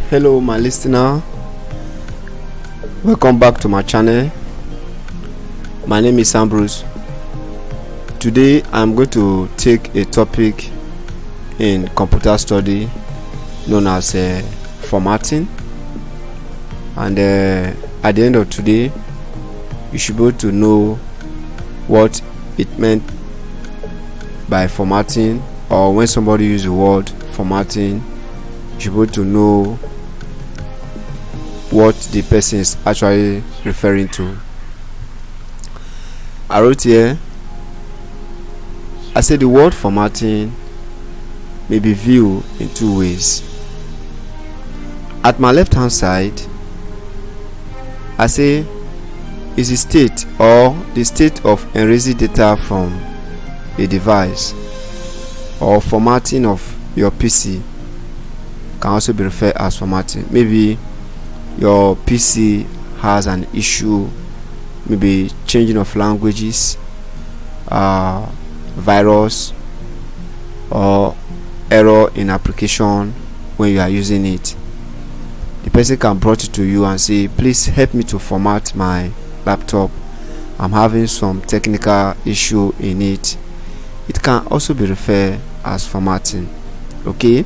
Hello my listener, welcome back to my channel. My name is Ambrose. Today I'm going to take a topic in computer study known as formatting, and at the end of today you should be able to know what it meant by formatting, or when somebody uses the word formatting, you should be able to know what the person is actually referring to. I wrote here, I said the word formatting may be viewed in two ways. At my left hand side, I say is the state or the state of erasing data from a device, or formatting of your PC can also be referred as formatting. Maybe your PC has an issue, maybe changing of languages, virus, or error in application when you are using it. The person can brought it to you and say, please help me to format my laptop, I'm having some technical issue in it. It can also be referred as formatting. Okay,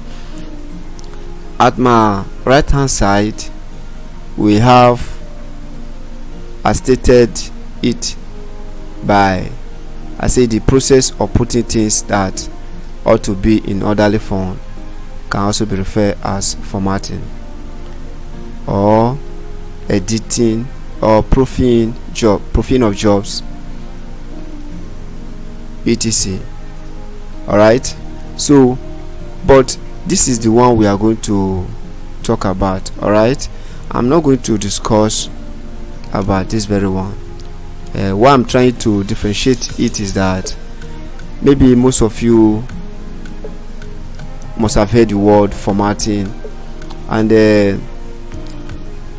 at my right hand side we have, I stated it by, I say the process of putting things that ought to be in orderly form can also be referred as formatting, or editing, or proofing of jobs, etc. Alright, so but this is the one we are going to talk about. Alright, I'm not going to discuss about this very one. What I'm trying to differentiate it is that maybe most of you must have heard the word formatting, and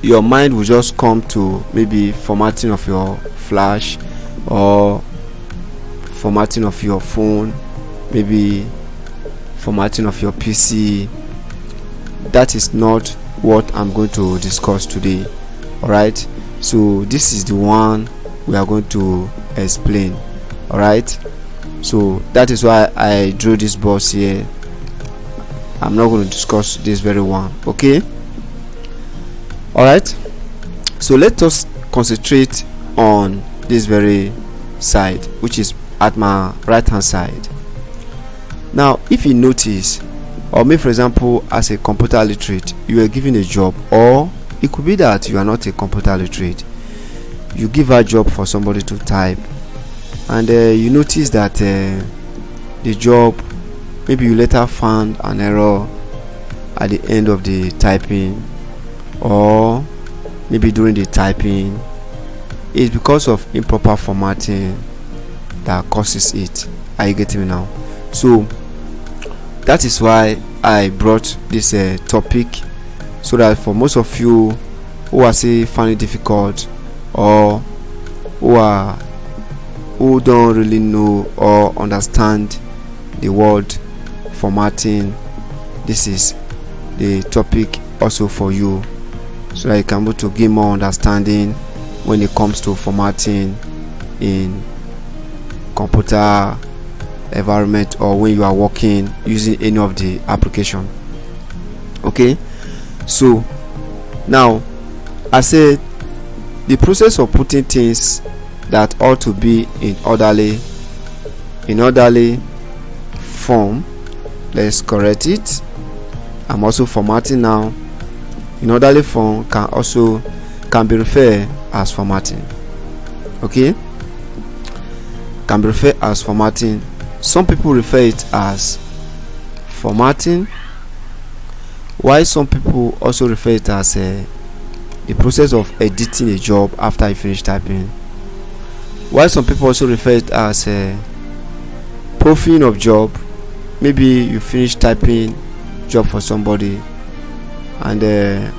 your mind will just come to maybe formatting of your flash, or formatting of your phone, maybe formatting of your PC. That is not what I'm going to discuss today. Alright, so this is the one we are going to explain. Alright, so that is why I drew this box here. I'm not going to discuss this very one. Okay, alright, so let us concentrate on this very side, which is at my right hand side. Now if you notice, or maybe for example as a computer literate, you are given a job, or it could be that you are not a computer literate, you give a job for somebody to type, and you notice that the job, maybe you later found an error at the end of the typing, or maybe during the typing. It's because of improper formatting that causes it. Are you getting me now? So that is why I brought this topic, so that for most of you who are say finding it difficult, or who don't really know or understand the word formatting, this is the topic also for you, so that you can be able to gain more understanding when it comes to formatting in computer environment, or when you are working using any of the application. Okay, so now I said the process of putting things that ought to be in orderly form, let's correct it. I'm also formatting now. In orderly form can be referred as formatting. Okay, can be referred as formatting. Some people refer it as formatting, while some people also refer it as the process of editing a job after you finish typing, while some people also refer it as proofing of job. Maybe you finish typing job for somebody, and the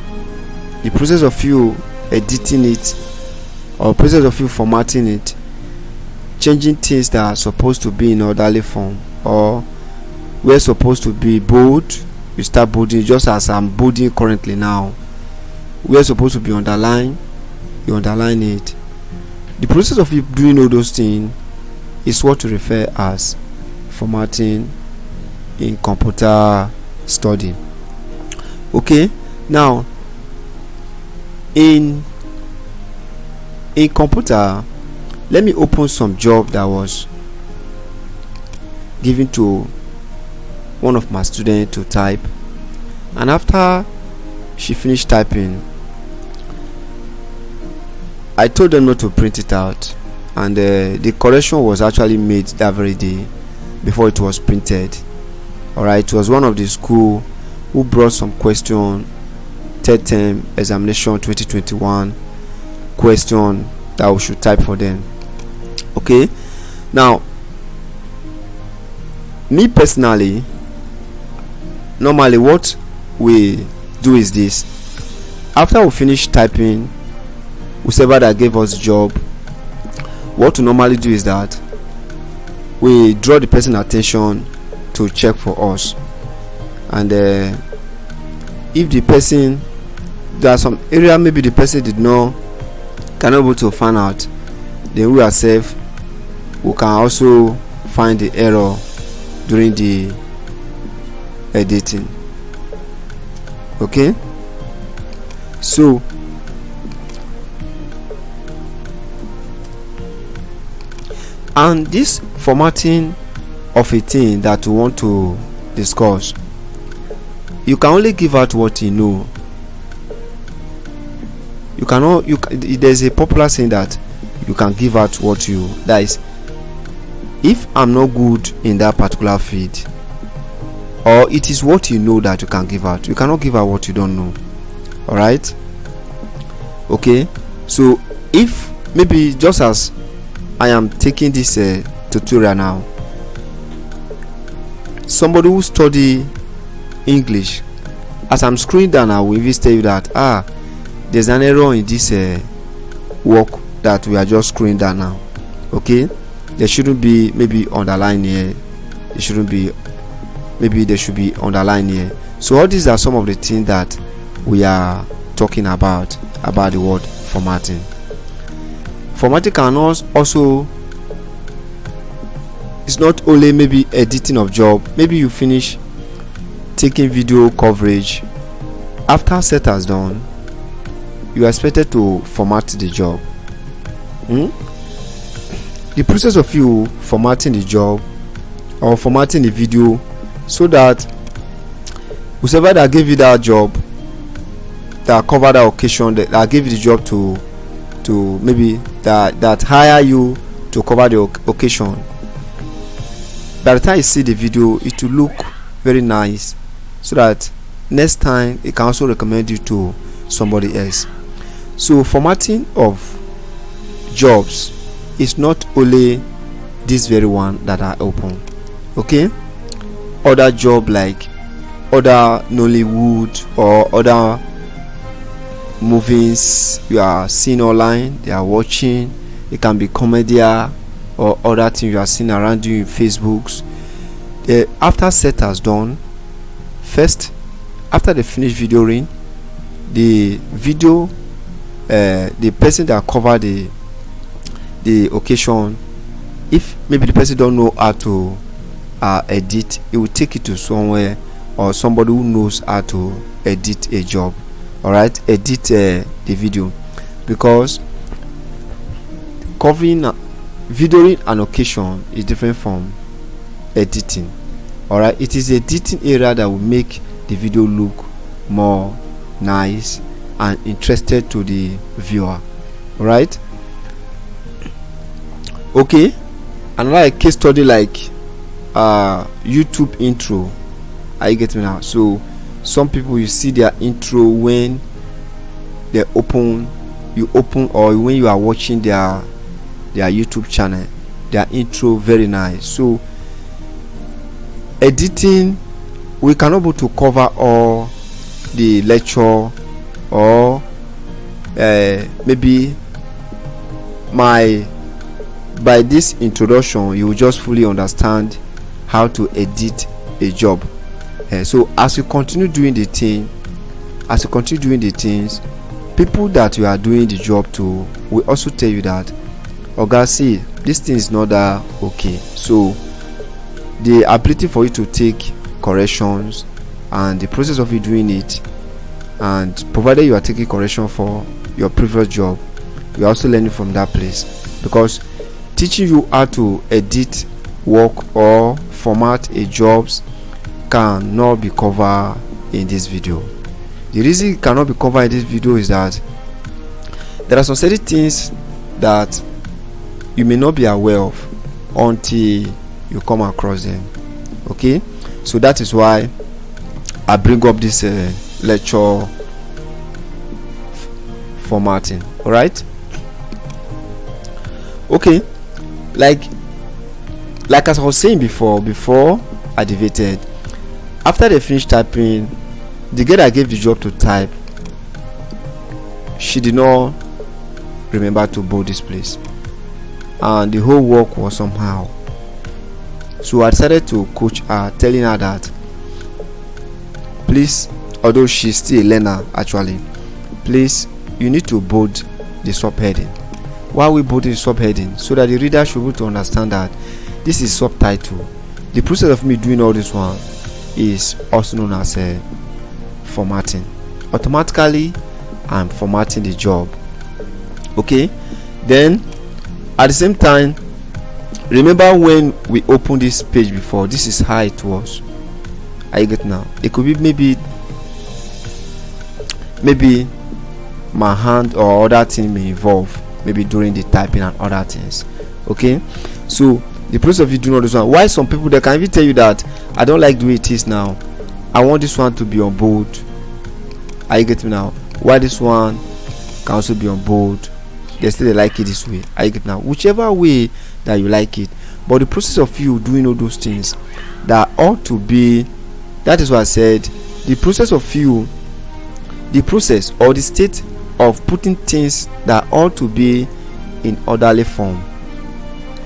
process of you editing it, or process of you formatting it, changing things that are supposed to be in orderly form, or we're supposed to be bold, you start bolding, just as I'm bolding currently now. We're supposed to be underlined, you underline it. The process of you doing all those things is what we refer as formatting in computer study. Okay, now in computer, let me open some job that was given to one of my students to type, and after she finished typing, I told them not to print it out, and the correction was actually made that very day before it was printed. Alright, it was one of the school who brought some question, third term examination 2021 question that we should type for them. Okay, now me personally, normally what we do is this: after we finish typing, whoever that gave us job, what we normally do is that we draw the person attention to check for us, and if the person, there are some area maybe the person cannot able to find out, then we ourselves, we can also find the error during the editing. Okay, so and this formatting of a thing that we want to discuss, you can only give out what you know. You cannot, there's a popular saying that you can give out what you, that is, if I'm not good in that particular field, or it is what you know that you can give out, you cannot give out what you don't know. All right, okay, so if maybe just as I am taking this tutorial now, somebody who study English, as I'm scrolling down, I will even tell you that there's an error in this work that we are just scrolling down now. Okay, there shouldn't be maybe underline here, there shouldn't be, maybe there should be underline here. So all these are some of the things that we are talking about the word formatting. Formatting can also, it's not only maybe editing of job. Maybe you finish taking video coverage, after set has done, you are expected to format the job. The process of you formatting the job or formatting the video, so that whoever that gave you that job, that covered that occasion, that gave you the job to maybe that hire you to cover the occasion, by the time you see the video, it will look very nice, so that next time it can also recommend you to somebody else. So formatting of jobs is not only this very one that I open. Okay, other job like other Nollywood or other movies you are seeing online, they are watching, it can be comedy or other things you are seeing around you in Facebooks. After set has done, first after they finish videoing the video, the person that covered the occasion, if maybe the person don't know how to edit, it will take it to somewhere or somebody who knows how to edit a job. All right, edit the video, because covering videoing an occasion is different from editing. All right, it is editing area that will make the video look more nice and interested to the viewer. All right, okay, another case study like YouTube intro. Are you getting me now? So some people, you see their intro when they open or when you are watching their YouTube channel, their intro very nice. So editing, we cannot be able to cover all the lecture, or maybe by this introduction you will just fully understand how to edit a job. So as you continue doing the thing, people that you are doing the job to will also tell you that, oga, see, this thing is not that okay. So the ability for you to take corrections and the process of you doing it, and provided you are taking correction for your previous job, you are also learning from that place, because teaching you how to edit work or format a jobs cannot be covered in this video. The reason it cannot be covered in this video is that there are some certain things that you may not be aware of until you come across them. Okay, so that is why I bring up this lecture formatting. All right. Okay, like as I was saying before I deviated, after they finished typing, the girl that gave the job to type, she did not remember to bold this place, and the whole work was somehow. So I decided to coach her, telling her that, please, although she's still a learner actually, please, you need to bold the subheading. Why we bold the subheading? So that the reader should be able to understand that this is subtitle. The process of me doing all this one is also known as formatting. Automatically I'm formatting the job. Okay, then at the same time, remember when we opened this page before, this is how it was. I get now. It could be maybe my hand or other thing may involve, maybe during the typing and other things. Okay, so the process of you doing all this one, why some people, they can even tell you that I don't like the way it is now, I want this one to be on bold. I get me now. Why this one can also be on bold, they still like it this way. I get now. Whichever way that you like it, but the process of you doing all those things that ought to be, that is what I said, the process of you, the process or the state of putting things that ought to be in orderly form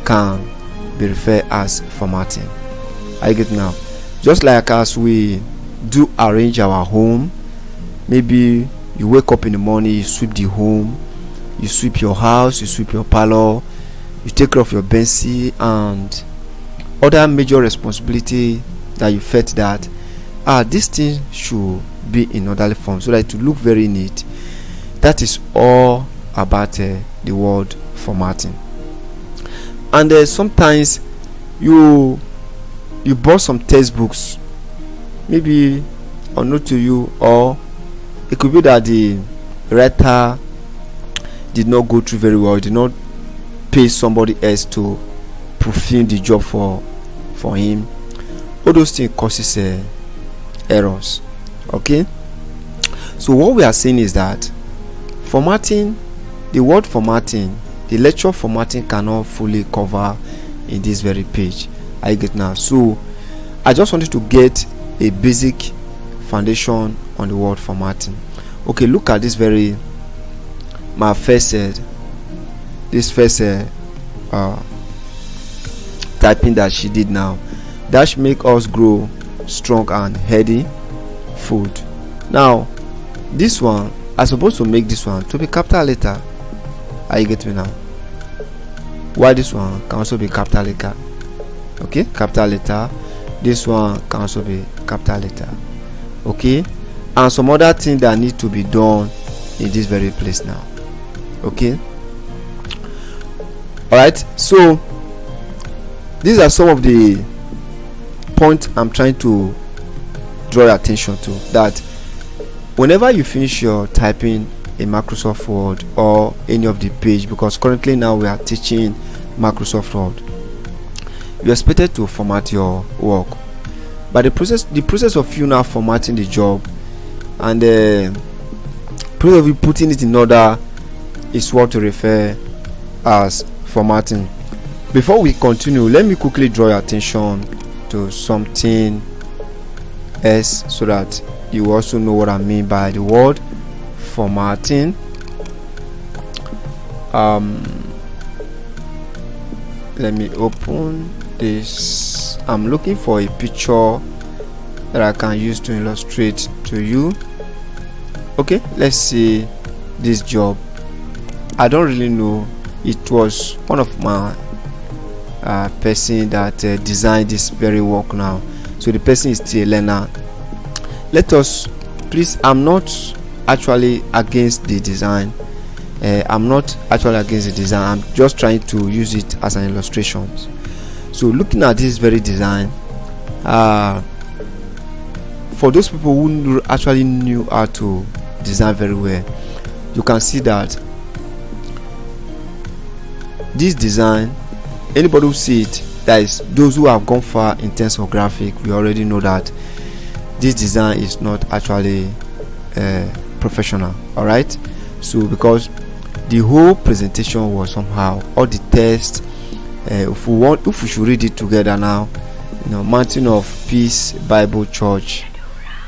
can be referred as formatting. I get now. Just like as we do arrange our home, maybe you wake up in the morning, you sweep the home, you sweep your house, you sweep your parlor, you take care of your benci and other major responsibility that you felt that this thing should be in orderly form so that it will look very neat. That is all about the word formatting. And sometimes you bought some textbooks, maybe unknown to you, or it could be that the writer did not go through very well, did not pay somebody else to perform the job for him. All those things causes errors. Okay, so what we are saying is that formatting, the word formatting, the lecture formatting cannot fully cover in this very page. I get now. So I just wanted to get a basic foundation on the word formatting. Okay, look at this very my first typing that she did now. That should make us grow strong and healthy food. Now this one, I'm supposed to make this one to be capital letter. Are you get me now? Why this one can also be capital letter? Okay, capital letter. This one can also be capital letter. Okay, and some other thing that need to be done in this very place now. Okay, all right, so these are some of the points I'm trying to draw your attention to, that whenever you finish your typing in Microsoft Word or any of the page, because currently now we are teaching Microsoft Word, you're expected to format your work. But the process of you now formatting the job and the process of you putting it in order is what to refer as formatting. Before we continue, let me quickly draw your attention to something else so that you also know what I mean by the word formatting. Let me open this. I'm looking for a picture that I can use to illustrate to you. Okay, let's see this job. I don't really know. It was one of my person that designed this very work now, so the person is still a learner. Let us please, I'm not actually against the design. I'm not actually against the design. I'm just trying to use it as an illustration. So looking at this very design, for those people who actually knew how to design very well, you can see that this design, anybody who see it, that is those who have gone far in terms of graphic, we already know that this design is not actually professional. All right, so because the whole presentation was somehow, all the text, if we should read it together now, Mountain of Peace Bible Church,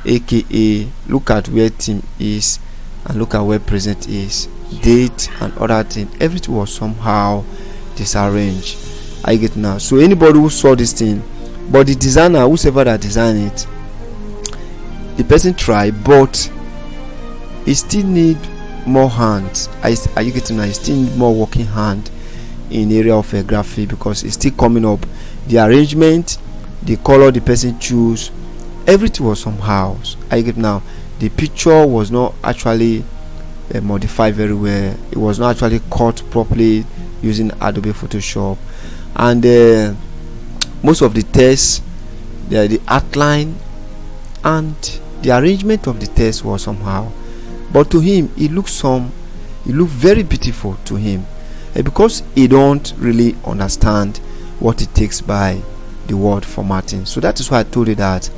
aka look at where team is and look at where present is, date and other thing, everything was somehow disarranged. I get now. So anybody who saw this thing, but the designer, whoever that designed it, the person tried, but he still need more hands. Are you getting now? He still need more working hand in the area of a graphic, because it's still coming up. The arrangement, the color the person choose, everything was somehow. I get now. The picture was not actually modified very well. It was not actually cut properly using Adobe Photoshop, and most of the text, the outline and the arrangement of the text was somehow. But to him, it looked very beautiful to him, because he don't really understand what it takes by the word formatting. So that is why I told you that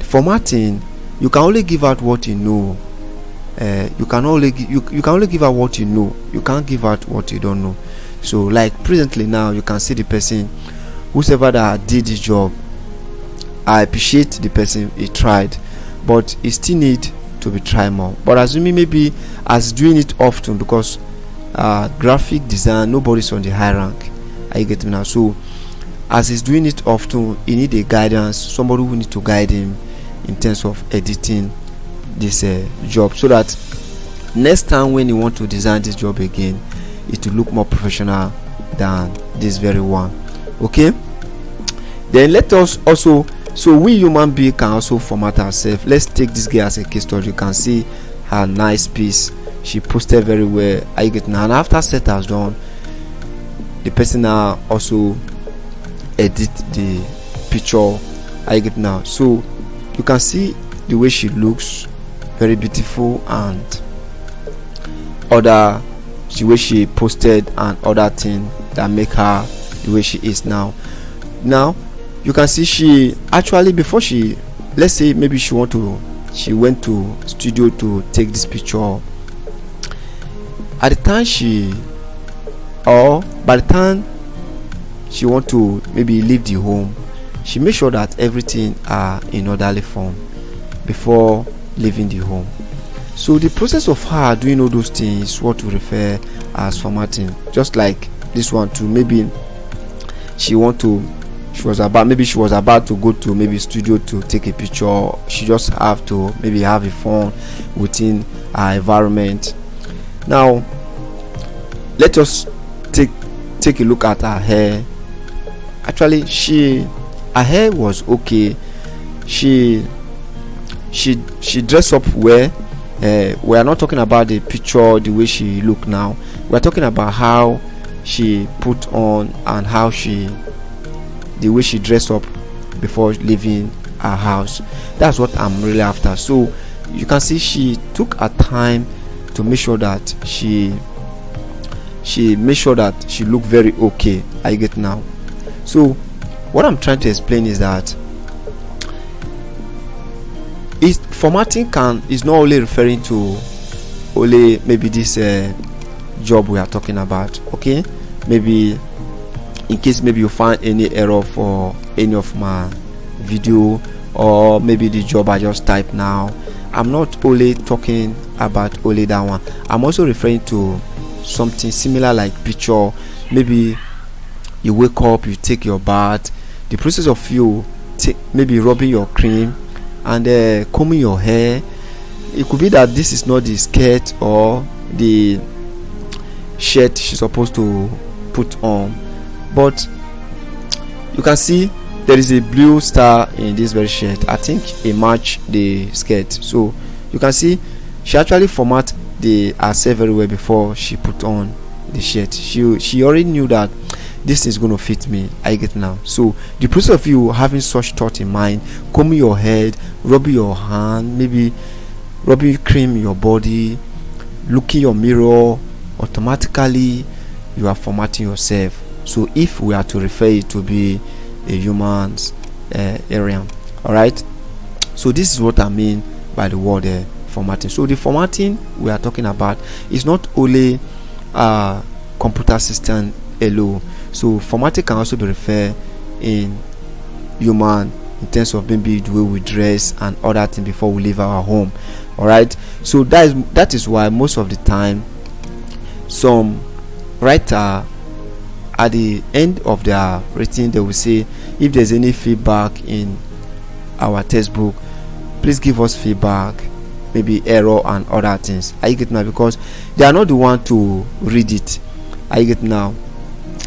formatting, you can only give out what you know. You can only give out what you know. You can't give out what you don't know. So like presently now, you can see the person, whoever that did this job, I appreciate the person, he tried, but he still need to be tried more. But assuming maybe as doing it often, because graphic design, nobody's on the high rank. I get it now. So as he's doing it often, he need a guidance, somebody who need to guide him in terms of editing this job, so that next time when you want to design this job again, it will look more professional than this very one. Okay, then let us also, so we human being can also format ourselves. Let's take this girl as a case study. You can see her nice piece, she posted very well. I get now, and after set has done, the person now also edit the picture. I get now, so you can see the way she looks, very beautiful, and the way she posted and other things that make her the way she is now. Now you can see she actually, before she, let's say maybe she went to studio to take this picture. At the time by the time she want to maybe leave the home, she make sure that everything are in orderly form before leaving the home. So the process of her doing all those things is what we refer as formatting. Just like this one too, maybe she was about to go to maybe studio to take a picture. She just have to maybe have a phone within her environment. Now let us take a look at her hair. Actually, her hair was okay. She dressed up well. We are not talking about the picture, the way she look now. We are talking about how she put on and the way she dressed up before leaving her house. That's what I'm really after. So you can see she took her time to make sure that she made sure that she looked very okay. I get now. So what I'm trying to explain is that formatting is not only referring to only maybe this job we are talking about. Okay, maybe in case maybe you find any error for any of my video, or maybe the job I just typed now, I'm not only talking about only that one. I'm also referring to something similar like picture. Maybe you wake up, you take your bath, the process of you maybe rubbing your cream, and combing your hair. It could be that this is not the skirt or the shirt she's supposed to put on, but you can see there is a blue star in this very shirt. I think it match the skirt, so you can see she actually format the herself very well before she put on the shirt. She already knew that this is going to fit me. I get now. So the process of you having such thought in mind, combing your head, rubbing your hand, maybe rubbing cream in your body, looking your mirror, automatically you are formatting yourself. So if we are to refer it to be a human's area, all right. So this is what I mean by the word formatting. So the formatting we are talking about is not only computer system alone. So formatting can also be referred in human, in terms of maybe the way we dress and other things before we leave our home. All right. So that is why most of the time some writer at the end of their writing, they will say, if there's any feedback in our textbook, please give us feedback, maybe error and other things. I get now, because they are not the one to read it. I get now.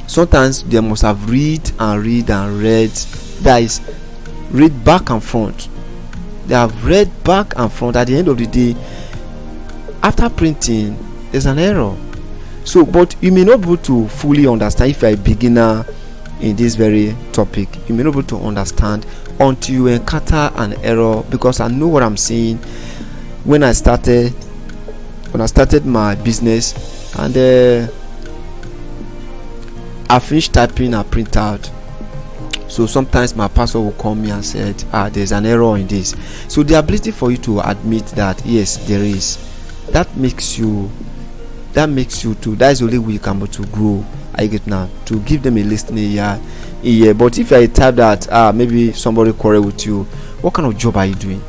Sometimes they must have read. That is, read back and front. They have read back and front. At the end of the day, after printing, there's an error. So, but you may not be able to fully understand if you are a beginner in this very topic. You may not be able to understand until you encounter an error, because I know what I'm saying. When I started my business, and I finished typing a printout, so sometimes my pastor will call me and said, there's an error in this. So the ability for you to admit that yes, there is, that makes you that is the only way you can be to grow. I get now, to give them a listening ear. But if you type that maybe somebody quarrel with you, what kind of job are you doing?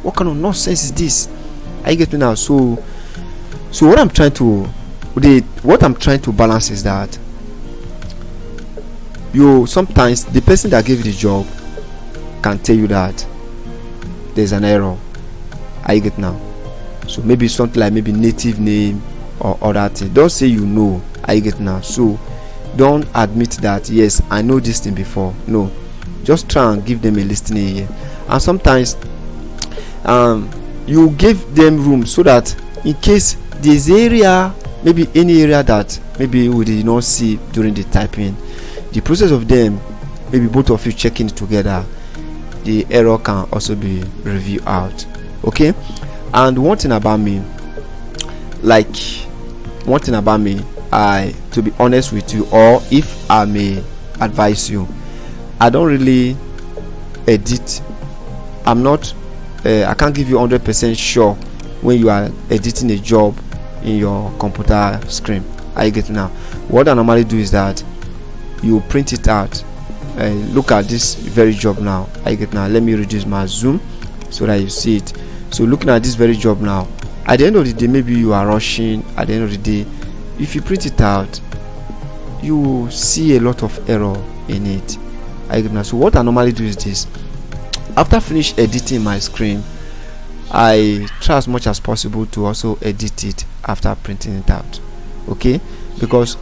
What kind of nonsense is this? I get now. So what I'm trying to balance is that you sometimes, the person that gave you the job can tell you that there's an error. I get now. So maybe something like maybe native name or other thing. Don't say you know. I get now. So don't admit that yes, I know this thing before. No, just try and give them a listening ear. And sometimes you give them room, so that in case this area, maybe any area that maybe we did not see during the typing, the process of them, maybe both of you checking it together, the error can also be reviewed out. Okay. And one thing about me, to be honest with you, or if I may advise you, I don't really edit. I can't give you 100% sure when you are editing a job in your computer screen. I get now. What I normally do is that you print it out. Look at this very job now. I get now. Let me reduce my zoom so that you see it. So looking at this very job now, at the end of the day, maybe you are rushing. At the end of the day, if you print it out, you will see a lot of error in it. I get now. So what I normally do is this: after finish editing my screen, I try as much as possible to also edit it after printing it out. Okay, because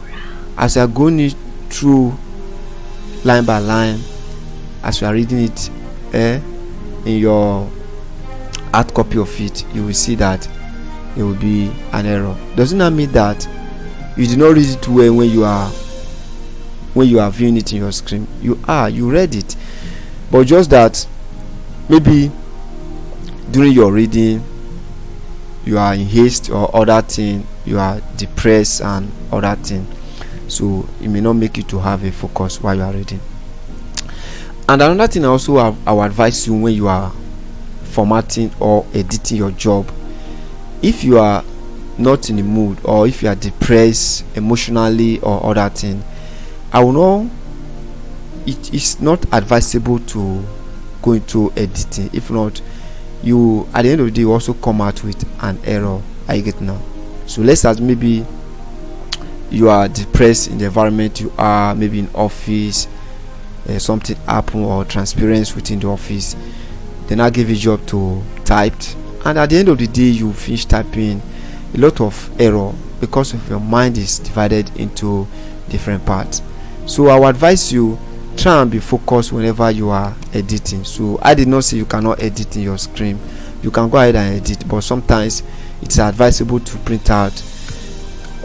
as you are going it through line by line, as you are reading it in your hard copy of it, you will see that there will be an error. Doesn't that mean that you did not read it well when you are viewing it in your screen? You read it, but just that maybe during your reading you are in haste or other thing, you are depressed and other thing, so it may not make you to have a focus while you are reading. And another thing also I will advise you when you are formatting or editing your job, if you are not in the mood, or if you are depressed emotionally or other thing, I will know it is not advisable to go into editing. If not, you at the end of the day you also come out with an error. I get now. So let's say maybe you are depressed in the environment you are, maybe in office, something happen or transparency within the office. then I give you job to type, and at the end of the day you finish typing, a lot of error because of your mind is divided into different parts. So I would advise you, try and be focused whenever you are editing. So I did not say you cannot edit in your screen, you can go ahead and edit, but sometimes it's advisable to print out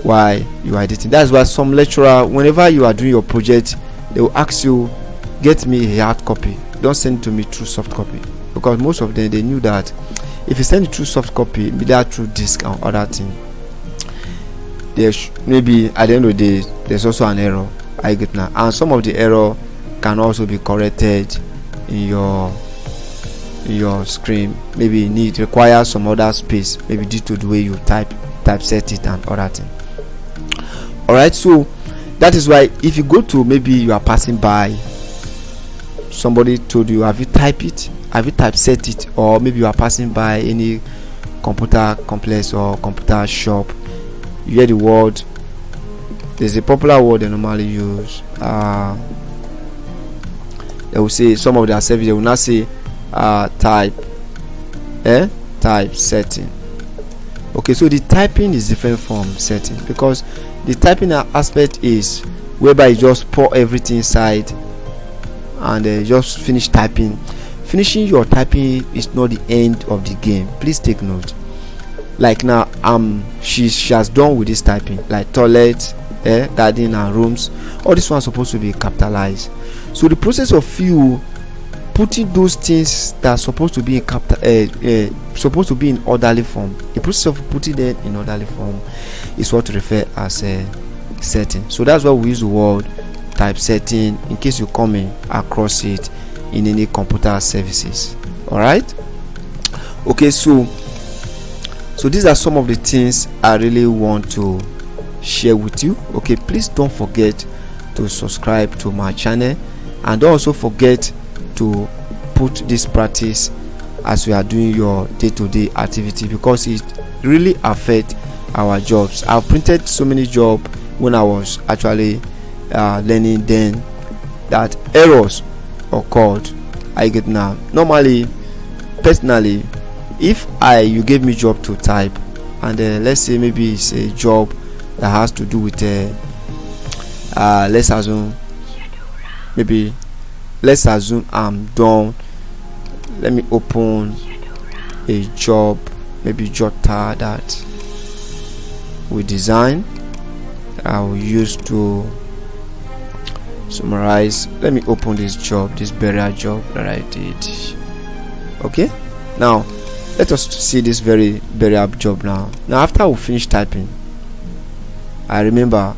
while you are editing. That's why some lecturer, whenever you are doing your project, they will ask you, get me a hard copy, don't send it to me through soft copy, because most of them, they knew that if you send it through soft copy, be that through disk and other thing, there's maybe at the end of the day there's also an error. I get now, and some of the error can also be corrected in your screen. Maybe need require some other space, maybe due to the way you typeset it and other thing. All right, so that is why if you go to, maybe you are passing by, somebody told you, have you typed it, have you typeset it, or maybe you are passing by any computer complex or computer shop, you hear the word, there's a popular word they normally use, they will say, some of their service, they will not say type setting. Okay, so the typing is different from setting, because the typing aspect is whereby you just pour everything inside and just finish typing. Finishing your typing is not the end of the game, please take note. Like now, she has done with this typing, like toilet, garden and rooms, all this one is supposed to be capitalized. So the process of you putting those things that are supposed to be in supposed to be in orderly form, the process of putting them in orderly form is what we refer as a setting. So that's why we use the word typesetting, in case you come in across it in any computer services. All right, okay, so these are some of the things I really want to share with you. Okay, please don't forget to subscribe to my channel, and don't also forget to put this practice as we are doing your day-to-day activity, because it really affects our jobs. I've printed so many jobs when I was actually learning, then that errors occurred. I get now, normally, personally, if you gave me job to type, and let's say maybe it's a job that has to do with let's assume I'm done, let me open a job, maybe Jota, that we design, I will use to summarize. Let me open this job, this burial job that I did. Okay, now let us see this very burial job. Now after we finish typing, I remember,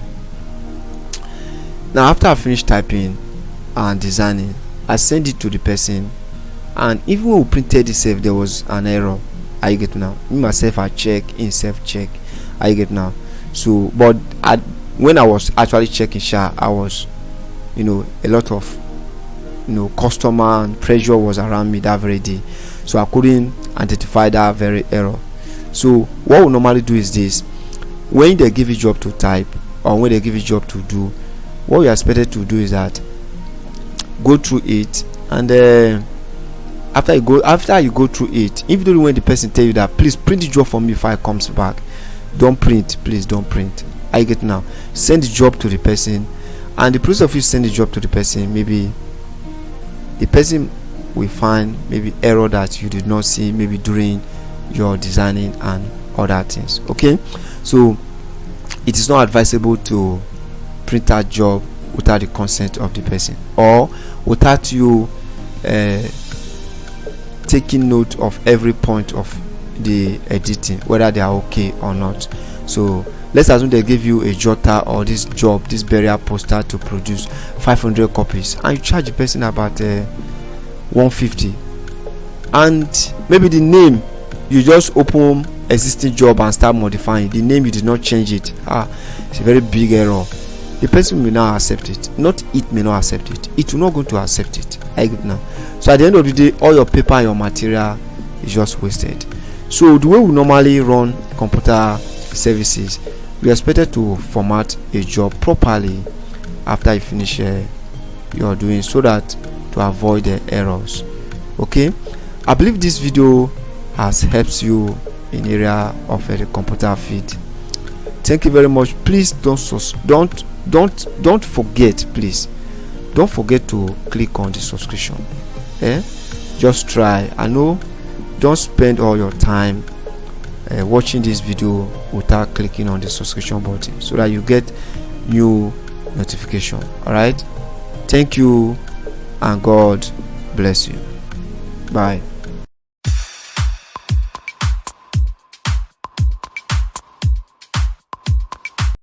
now after I finished typing and designing, I sent it to the person, and even when we printed itself, there was an error. I get now, me myself, I check in self check, I get now. So but when I was actually checking, I was, a lot of customer and pressure was around me that very day, so I couldn't identify that very error. So what we normally do is this: when they give you job to type, or when they give you job to do, what you are expected to do is that go through it, and after you go through it, even when the person tell you that please print the job for me before I comes back, don't print, please don't print. I get now, send the job to the person, and the process of you send the job to the person, maybe the person will find maybe error that you did not see maybe during your designing and other things. Okay, so it is not advisable to print that job without the consent of the person, or without you taking note of every point of the editing, whether they are okay or not. So let's assume they give you a Jota or this job, this burial poster, to produce 500 copies, and you charge the person about 150, and maybe the name, you just open existing job and start modifying the name, you did not change it. It's a very big error. The person may not accept it, not it may not accept it, it will not going to accept it. I get now. So at the end of the day, all your paper and your material is just wasted. So the way we normally run computer services, we are expected to format a job properly after you finish your doing, so that to avoid the errors. Okay, I believe this video has helped you in area of the computer feed. Thank you very much. Please don't forget, please don't forget to click on the subscription. Just try. I know, don't spend all your time watching this video without clicking on the subscription button, so that you get new notification. All right, thank you and God bless you. Bye.